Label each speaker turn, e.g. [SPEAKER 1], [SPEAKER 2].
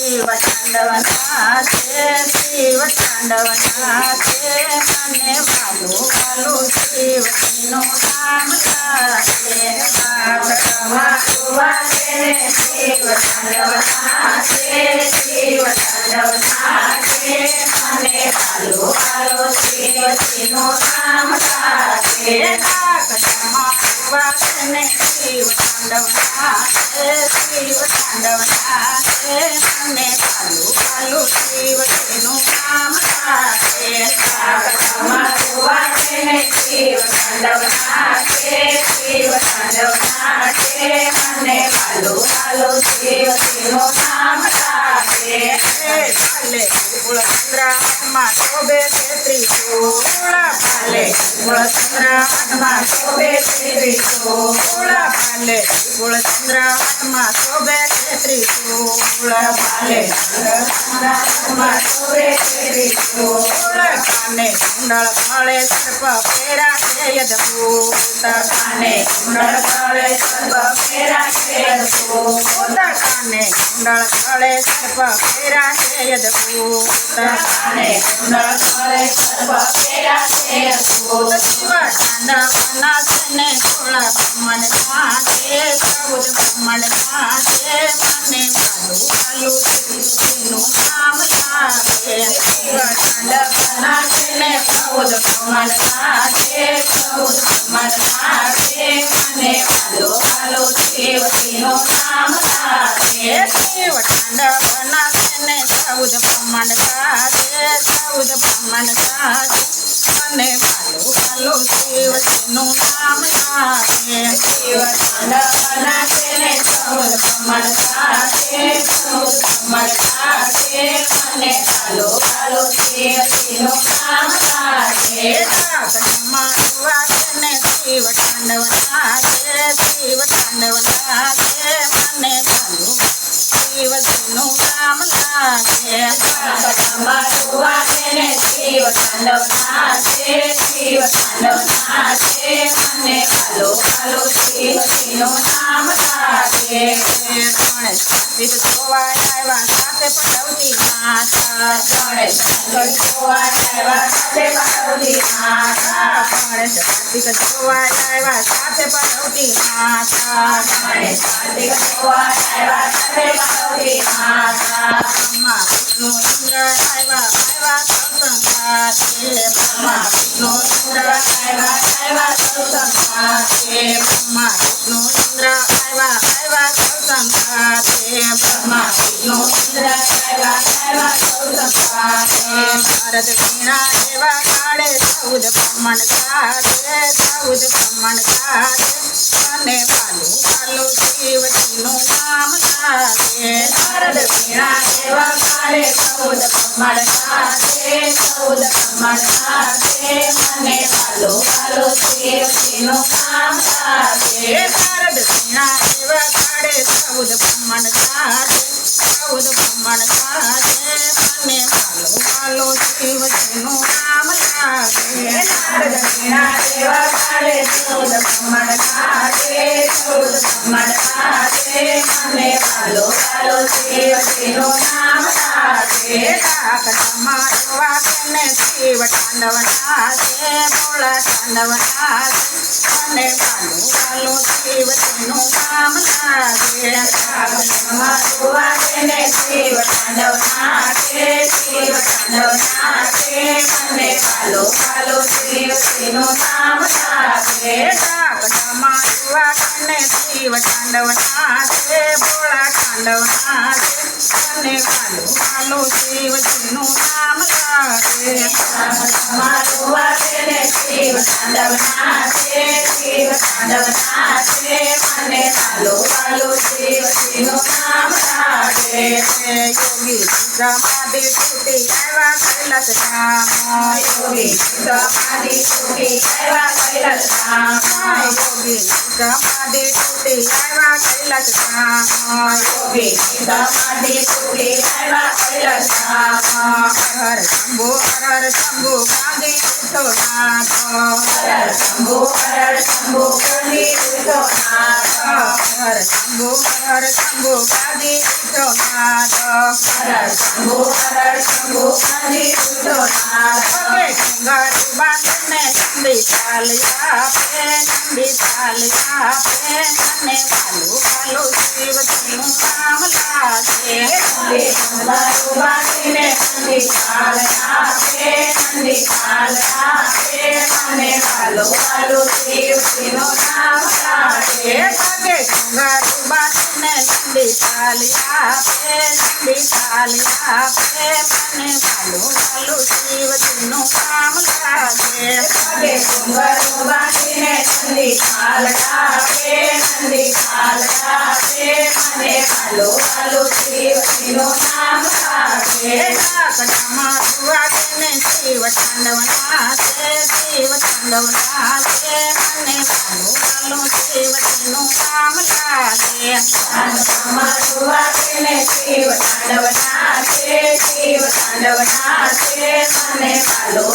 [SPEAKER 1] શિવ તાંડવનાથે શિવ તાંડવનાથે મને વાલું વાલું શિવજીનું નામ લાગે
[SPEAKER 2] આંગણમાં સુવાસે શિવ તાંડવનાથે શિવ તાંડવનાથે મને વાલું વાલું શિવજીનું નામ લાગે
[SPEAKER 1] કાકડામાં સુવાસને શિવ તાંડવનાથે શિવ તાંડવનાથે મને વાલું વાલું શિવજીનું નામ લાગે
[SPEAKER 2] આંગણમાં સુવાસે શિવ તાંડવનાથે શિવ તાંડવનાથે મને વાલું વાલું શિવજીનું નામ લાગે
[SPEAKER 1] ભાલે ગુળચંદ્ર હાથમાં શોભે છે ત્રિશૂળ ભાલે ગુળચંદ્ર હાથમાં શોભે છે ત્રિશૂળ ભાલે ગુળચંદ્ર હાથમાં શોભે છે ત્રિશૂળ ભાલે
[SPEAKER 2] હાથમાં શોભે છે ત્રિશૂળ
[SPEAKER 1] કાને કુંડળ ફળે સર્પ ફેરા છે અદભૂત
[SPEAKER 2] કાને કુંડળ ફળે સર્પ ફેરા છે અદભૂત
[SPEAKER 1] કાને કુંડળ ફળે સર્પ ફેરા છે અદભૂત
[SPEAKER 2] કાને કુંડળ ફળે સર્પ ફેરા છે અદભૂત
[SPEAKER 1] શિવ તાંડવના છે 16 બ્રહ્માંડ નાચે 14 બ્રહ્માંડ નાચે મને વાલું વાલું શિવજીનું નામ લાગે શિવ તાંડવના છે 14 બ્રહ્માંડ નાચે 14 બ્રહ્માંડ નાચે
[SPEAKER 2] મને વાલો વાલો શિવજીનું નામ લાગે
[SPEAKER 1] શિવ તાંડવના છે 14 બ્રહ્માંડ નાચે 14 બ્રહ્માંડ નાચે મને વાલું વાલું શિવજીનું નામ લાગે
[SPEAKER 2] શિવ તાંડવના છે 14 બ્રહ્માંડ નાચે 14 બ્રહ્માંડ નાચે મને વાલો વાલો શિવજીનું નામ લાગે
[SPEAKER 1] કાકડામાં સુવાસને શિવ તાંડવનાથે શિવ તાંડવનાથે મને વાલું શિવજીનું નામ લાગે
[SPEAKER 2] આંગણમાં સુવાસે શિવ તાંડવનાથે શિવ તાંડવનાથે મને વાલો વાલો શિવજીનું નામ લાગે
[SPEAKER 1] ગણેશ કાર્તિક જોવા આવ્યા સાથે પટવતી માતા
[SPEAKER 2] ગણેશ જોવા આવ્યા સાથે પાર્વતી માતા
[SPEAKER 1] ગણેશ કાર્તિક જોવા આવ્યા સાથે પટવતી માતા
[SPEAKER 2] ગણેશ કાર્તિક જોવા આવ્યા સાથે પાર્વતી માતા
[SPEAKER 1] બ્રહ્મા વિષ્ણુ ઇન્દ્ર આવ્યા સત્સંગાતે બ્રહ્મા વિષ્ણુ ઇન્દ્ર
[SPEAKER 2] આવ્યા સત્સંગાતે
[SPEAKER 1] બ્રહ્મા વિષ્ણુ ઇન્દ્ર આવ્યા સત્સંગાતે
[SPEAKER 2] બ્રહ્મા વિષ્ણુ ઇન્દ્ર આવ્યા સત્સંગાતે
[SPEAKER 1] ભારત વીણા એવા કાળે 14 બ્રહ્માંડ ગાજે 14 બ્રહ્માંડ ગાજે મને વાલું વાલું શિવજીનું નામ લાગે
[SPEAKER 2] ભારત વીણા એવા કાળે 14 બ્રહ્માંડ નાચે 14 બ્રહ્માંડ નાચે મને વાલો વાલો શિવજીનું નામ લાગે
[SPEAKER 1] ભારત વીણા એવા કાળે 14 બ્રહ્માંડ ગાજે 14 બ્રહ્માંડ ગાજે મને વાલું વાલું શિવજીનું નામ લાગે
[SPEAKER 2] ભારત વીણા એવા કાળે 14 બ્રહ્માંડ નાચે 14 બ્રહ્માંડ નાચે મને વાલો વાલો શિવજીનું નામ લાગે
[SPEAKER 1] કાકડામાં સુવાસને શિવ તાંડવનાથે ભોળા તાંડવનાથે મને વાલું વાલું શિવજીનું નામ લાગે
[SPEAKER 2] આંગણમાં સુવાસે શિવ તાંડવનાથે શિવ તાંડવનાથે મને વાલો વાલો શિવજીનું નામ લાગે
[SPEAKER 1] કાકડામાં સુવાસને શિવ તાંડવનાથે ભોળા તાંડવનાથે મને વાલું વાલું શિવજીનું નામ લાગે
[SPEAKER 2] આંગણમાં સુવાસે શિવ તાંડવનાથે શિવ તાંડવનાથે મને વાલો વાલો શિવજીનું નામ લાગે
[SPEAKER 1] યોગી સમાધિ છૂટી આવ્યા કૈલાસ ધામ
[SPEAKER 2] યોગી સમાધિ છૂટી આવ્યા કૈલાસ ધામ
[SPEAKER 1] યોગી સમાધિ છૂટી આવ્યા કૈલાસ ધામ
[SPEAKER 2] યોગી સમાધિ છૂટી આવ્યા કૈલાસ ધામ
[SPEAKER 1] હર શંભુ ગાંધી ઉઠો નાથ
[SPEAKER 2] હર શંભુ ગાંધી ઉઠો નાથ
[SPEAKER 1] હર શંભુ ગાંધી ઉઠો નાથ
[SPEAKER 2] હરળ શંભુ નથી છૂટો નાદ
[SPEAKER 1] પગે ઘૂંઘટ બાંધીને નંદી ચાલ આપે નંદી ચાલ આપે મને વાલું વાલું શિવજીનું નામ લાગે
[SPEAKER 2] ઘૂંઘરું બાંધીને નંદી ચાલ આપે નંદી ચાલ આપે મને વાલો વાલો શિવજીનું નામ લાગે
[SPEAKER 1] પગે ઘૂંઘટ બાંધીને નંદી ચાલ આપે નંદી ચાલ આપે મને વાલું વાલું શિવજીનું નામ લાગે
[SPEAKER 2] પગે ઘૂંઘરું બાંધીને નંદી ચાલ આપે નંદી ચાલ આપે મને વાલો વાલો શિવજીનું નામ લાગે
[SPEAKER 1] કાકડામાં વાગીને શિવ તાંડવ નાચે શિવ તાંડવ નાચે મને વાલું વાલું શિવજીનું નામ લાગે
[SPEAKER 2] મારું વાગીને શિવ તાંડવ નાચે મને વાલો